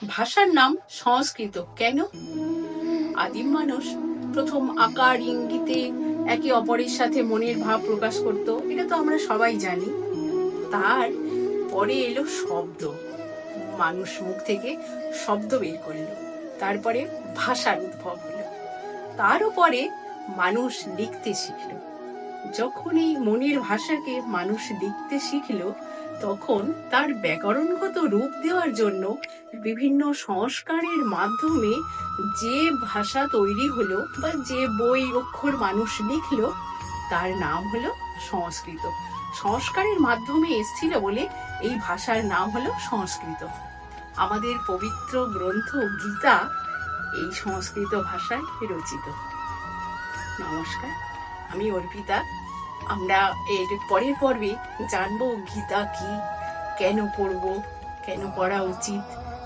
ভাষার নাম সংস্কৃত কেন? আদিম মানুষ প্রথম আকার ইঙ্গিতে একে অপরের সাথে মনের ভাব প্রকাশ করত, এটা তো আমরা সবাই জানি। তার পরে এলো শব্দ, মানুষ মুখ থেকে শব্দ বের করলো, তারপরে ভাষার উদ্ভব হলো, তার উপরে মানুষ লিখতে শিখলো। যখন এই মনের ভাষাকে মানুষ লিখতে শিখলো, তখন তার ব্যাকরণগত রূপ দেওয়ার জন্য বিভিন্ন সংস্কারের মাধ্যমে যে ভাষা তৈরি হলো বা যে বই অক্ষর মানুষ লিখলো, তার নাম হলো সংস্কৃত। সংস্কারের মাধ্যমে এসেছিল বলে এই ভাষার নাম হলো সংস্কৃত। আমাদের পবিত্র গ্রন্থ গীতা এই সংস্কৃত ভাষায় রচিত। নমস্কার, আমি অর্পিতা। আমরা এর পরের পর্বে জানবো গীতা কি, কেন পড়বো, কেন পড়া উচিত,